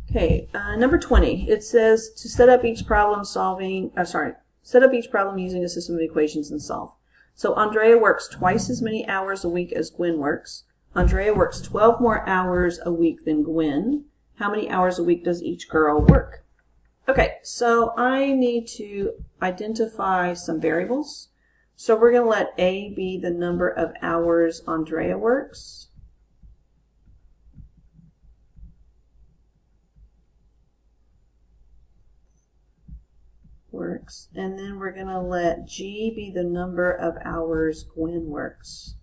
Okay, number 20. It says to set up each problem set up each problem using a system of equations and solve. So Andrea works twice as many hours a week as Gwen works. Andrea works 12 more hours a week than Gwen. How many hours a week does each girl work? Okay, so I need to identify some variables. So we're going to let A be the number of hours Andrea works. And then we're going to let G be the number of hours Gwen works.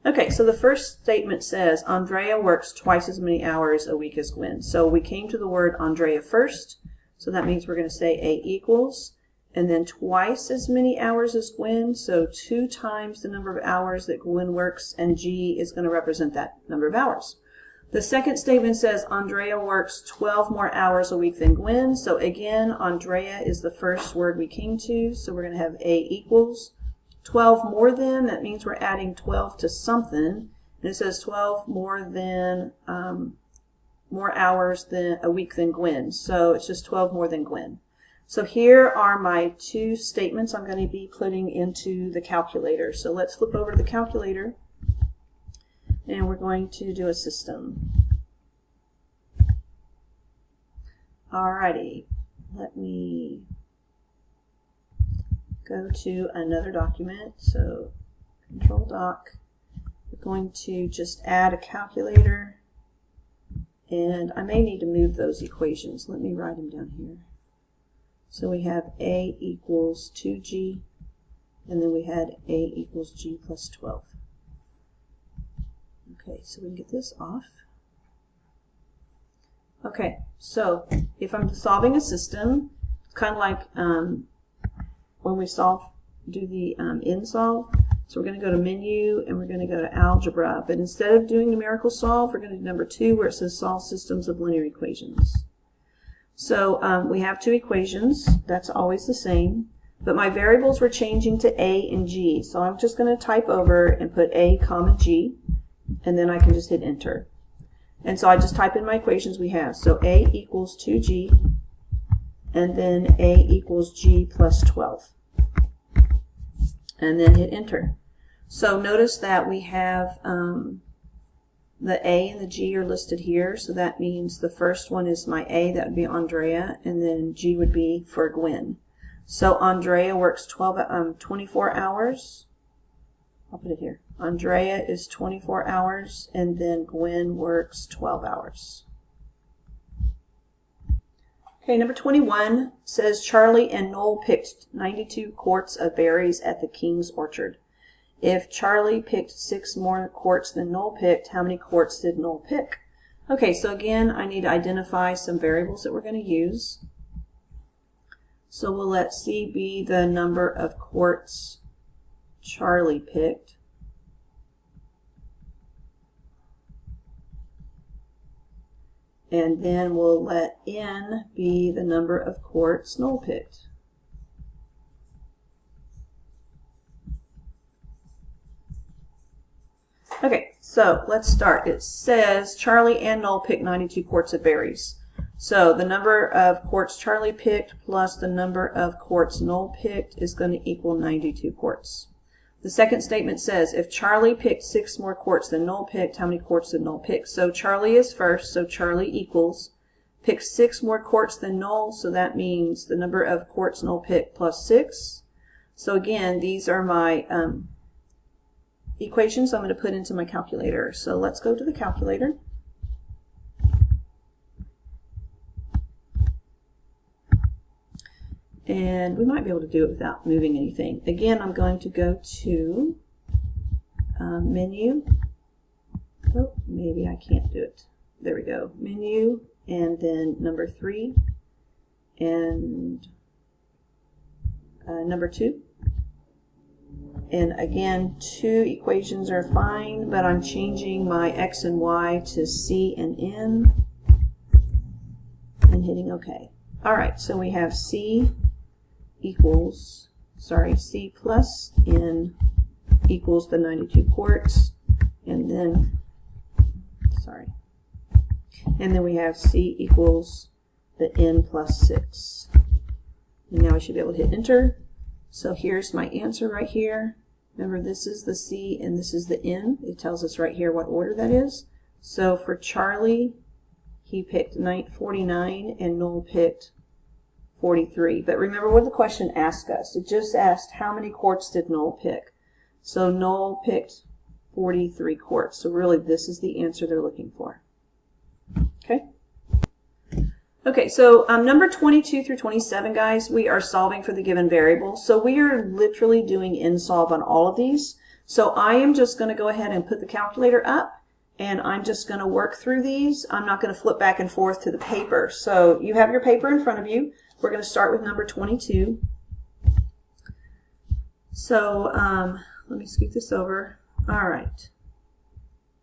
Okay, so the first statement says Andrea works twice as many hours a week as Gwen. So we came to the word Andrea first, so that means we're going to say A equals, and then twice as many hours as Gwen, so 2 times the number of hours that Gwen works, and G is going to represent that number of hours. The second statement says Andrea works 12 more hours a week than Gwen. So again, Andrea is the first word we came to. So we're going to have A equals 12 more than. That means we're adding 12 to something. And it says 12 more than, more hours than a week than Gwen. So it's just 12 more than Gwen. So here are my 2 statements I'm going to be putting into the calculator. So let's flip over to the calculator. And we're going to do a system. Alrighty, let me go to another document. So Control Doc. We're going to just add a calculator. And I may need to move those equations. Let me write them down here. So we have A equals 2G, and then we had A equals G plus 12. Okay, so we can get this off. Okay, so if I'm solving a system, it's kind of like when we do the in-solve. So we're going to go to menu and we're going to go to algebra. But instead of doing numerical solve, we're going to do number 2 where it says solve systems of linear equations. So we have 2 equations. That's always the same. But my variables were changing to A and G. So I'm just going to type over and put A comma G. And then I can just hit enter. And so I just type in my equations we have. So A equals 2G, and then A equals G plus 12. And then hit enter. So notice that we have the A and the G are listed here. So that means the first one is my A, that would be Andrea, and then G would be for Gwen. So Andrea works 24 hours. I'll put it here. Andrea is 24 hours, and then Gwen works 12 hours. Okay, number 21 says Charlie and Noel picked 92 quarts of berries at the King's Orchard. If Charlie picked 6 more quarts than Noel picked, how many quarts did Noel pick? Okay, so again, I need to identify some variables that we're going to use. So we'll let C be the number of quarts Charlie picked. And then we'll let N be the number of quarts Noel picked. Okay, so let's start. It says Charlie and Noel picked 92 quarts of berries. So the number of quarts Charlie picked plus the number of quarts Noel picked is going to equal 92 quarts. The second statement says, if Charlie picked 6 more quarts than Noel picked, how many quarts did Noel pick? So Charlie is first, so Charlie equals, pick 6 more quarts than Noel, so that means the number of quarts Noel picked plus 6. So again, these are my equations I'm going to put into my calculator. So let's go to the calculator. And we might be able to do it without moving anything. Again, I'm going to go to menu. Oh, maybe I can't do it. There we go. Menu, and then number 3, and number 2. And again, 2 equations are fine, but I'm changing my X and Y to C and N, and hitting OK. All right, so we have C plus N equals the 92 quarts. And then, and then we have C equals the N plus 6. And now I should be able to hit enter. So here's my answer right here. Remember, this is the C and this is the N. It tells us right here what order that is. So for Charlie, he picked 49 and Noel picked 43. But remember what the question asked us. It just asked how many quarts did Noel pick. So Noel picked 43 quarts. So really this is the answer they're looking for. Okay? Okay, so number 22 through 27, guys, we are solving for the given variable. So we are literally doing in-solve on all of these. So I am just going to go ahead and put the calculator up, and I'm just going to work through these. I'm not going to flip back and forth to the paper. So you have your paper in front of you. We're going to start with number 22. So let me scoot this over. All right.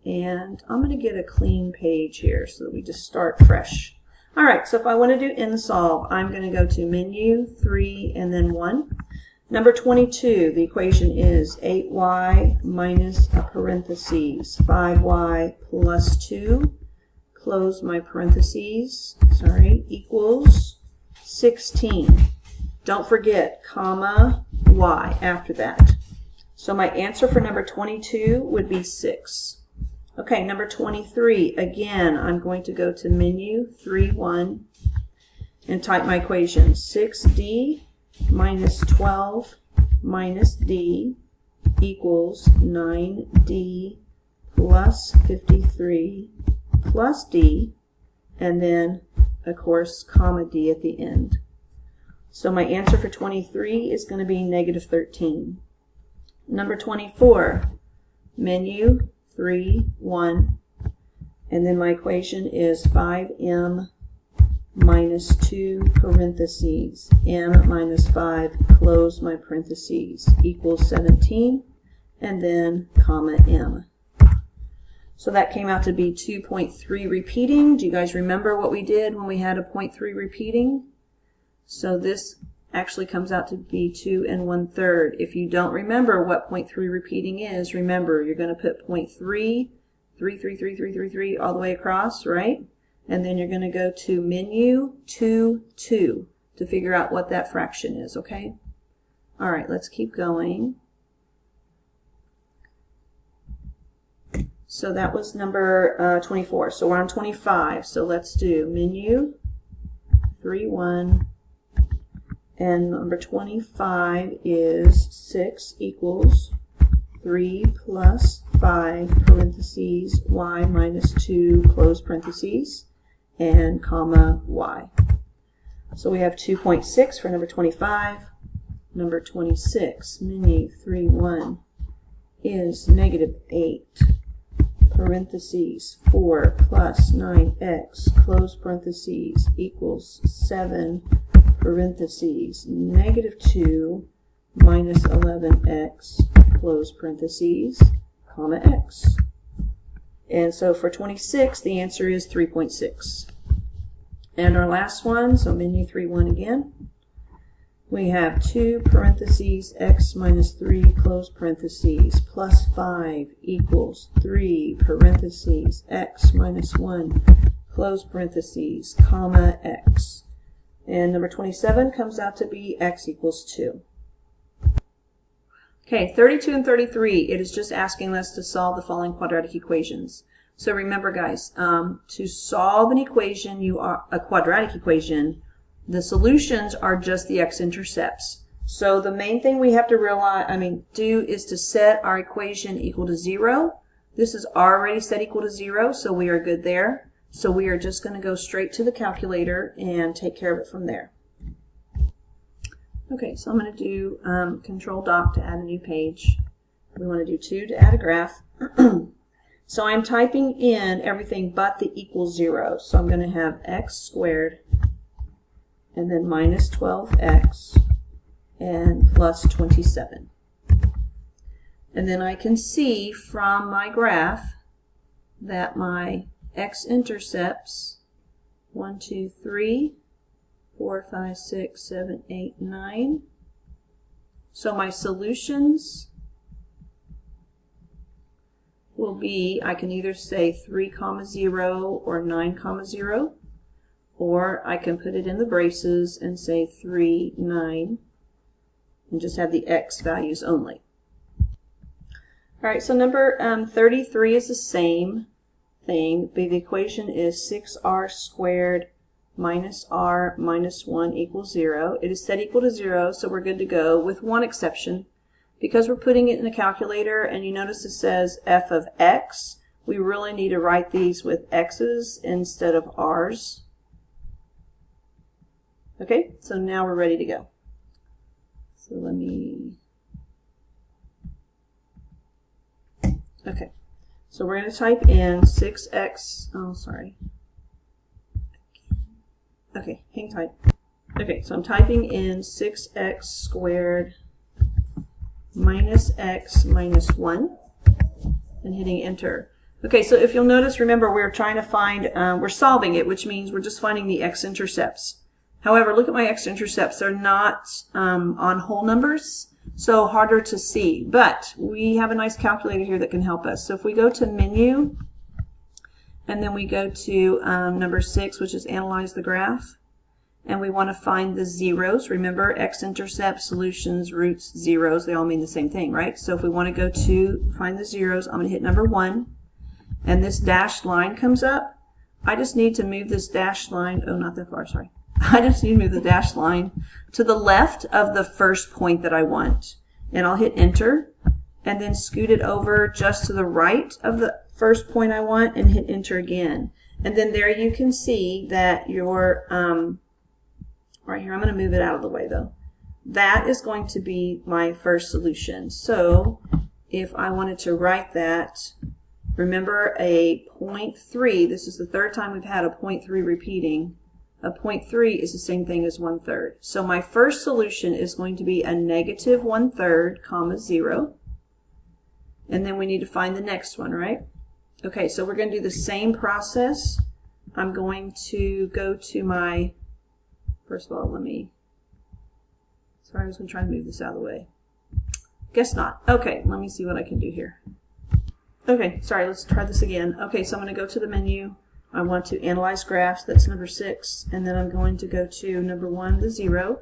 And I'm going to get a clean page here so that we just start fresh. All right, so if I want to do in-solve, I'm going to go to menu, 3, and then 1. Number 22, the equation is 8y minus a parentheses, 5y plus 2, close my parentheses, equals 16. Don't forget, comma, y after that. So my answer for number 22 would be 6. Okay, number 23, again, I'm going to go to menu, 3, 1, and type my equation. 6d minus 12 minus d equals 9d plus 53 plus d, and then, of course, comma d at the end. So my answer for 23 is going to be negative 13. Number 24, menu, 3, 1, and then my equation is 5m minus 2 parentheses, m minus 5, close my parentheses, equals 17, and then comma m. So that came out to be 2.3 repeating. Do you guys remember what we did when we had a 0.3 repeating? So this actually comes out to be 2 1/3. If you don't remember what 0.3 repeating is, remember you're going to put 0.3, 3, 3, 3, 3, 3, 3 all the way across, right? And then you're going to go to menu 2, 2 to figure out what that fraction is, okay? All right, let's keep going. So that was number 24. So we're on 25. So let's do menu 3, 1. And number 25 is 6 equals 3 plus 5 parentheses y minus 2 close parentheses and comma y. So we have 2.6 for number 25. Number 26, menu 3, 1, is negative 8 parentheses 4 plus 9x close parentheses equals 7 parentheses, negative 2 minus 11x, close parentheses, comma x. And so for 26, the answer is 3.6. And our last one, so menu 3, 1 again, we have 2 parentheses, x minus 3, close parentheses, plus 5 equals 3 parentheses, x minus 1, close parentheses, comma x. And number 27 comes out to be x equals 2. Okay, 32 and 33, it is just asking us to solve the following quadratic equations. So remember, guys, to solve an equation, a quadratic equation, the solutions are just the x-intercepts. So the main thing we have to do is to set our equation equal to 0. This is already set equal to 0, so we are good there. So we are just going to go straight to the calculator and take care of it from there. Okay, so I'm going to do Control Doc to add a new page. We want to do 2 to add a graph. So I'm typing in everything but the equals 0. So I'm going to have x squared and then minus 12x and plus 27. And then I can see from my graph that my x-intercepts 1, 2, 3, 4, 5, 6, 7, 8, 9. So my solutions will be, I can either say 3, 0 or 9, 0, or I can put it in the braces and say 3, 9, and just have the x values only. All right, so number 33 is the same thing, but the equation is 6r squared minus r minus 1 equals 0. It is set equal to 0, so we're good to go, with one exception. Because we're putting it in a calculator, and you notice it says f of x, we really need to write these with x's instead of r's. Okay, so now we're ready to go. So let me... Okay, so we're going to type in 6x, oh sorry. Okay, hang tight. Okay, so I'm typing in 6x squared minus x minus 1 and hitting enter. Okay, so if you'll notice, remember we're trying to find, we're solving it, which means we're just finding the x-intercepts. However, look at my x-intercepts. They're not on whole numbers, so harder to see. But we have a nice calculator here that can help us. So if we go to menu, and then we go to number 6, which is analyze the graph, and we want to find the zeros. Remember, x-intercept, solutions, roots, zeros, they all mean the same thing, right? So if we want to go to find the zeros, I'm going to hit number 1, and this dashed line comes up. I just need to move this dashed line, oh, not that far, sorry. I just need to move the dashed line to the left of the first point that I want. And I'll hit enter, and then scoot it over just to the right of the first point I want and hit enter again. And then there you can see that your, right here, I'm going to move it out of the way though. That is going to be my first solution. So if I wanted to write that, remember a 0.3, this is the third time we've had a 0.3 repeating. A 0.3 is the same thing as 1/3. So my first solution is going to be a negative 1/3, comma 0. And then we need to find the next one, right? Okay, so we're going to do the same process. I'm going to go to my, first of all, sorry, I was going to try and move this out of the way. Guess not. Okay, let me see what I can do here. Okay, sorry, let's try this again. Okay, so I'm going to go to the menu. I want to analyze graphs, that's number 6, and then I'm going to go to number 1, the 0,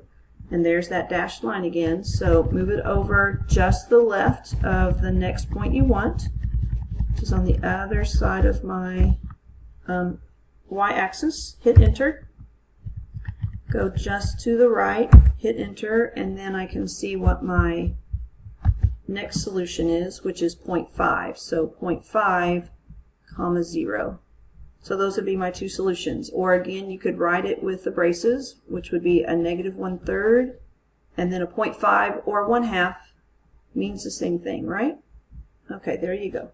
and there's that dashed line again. So move it over just the left of the next point you want, which is on the other side of my y-axis. Hit enter. Go just to the right, hit enter, and then I can see what my next solution is, which is 0.5. So 0.5, comma 0. So those would be my two solutions. Or again, you could write it with the braces, which would be a negative 1/3, and then a 0.5 or 1/2 means the same thing, right? Okay, there you go.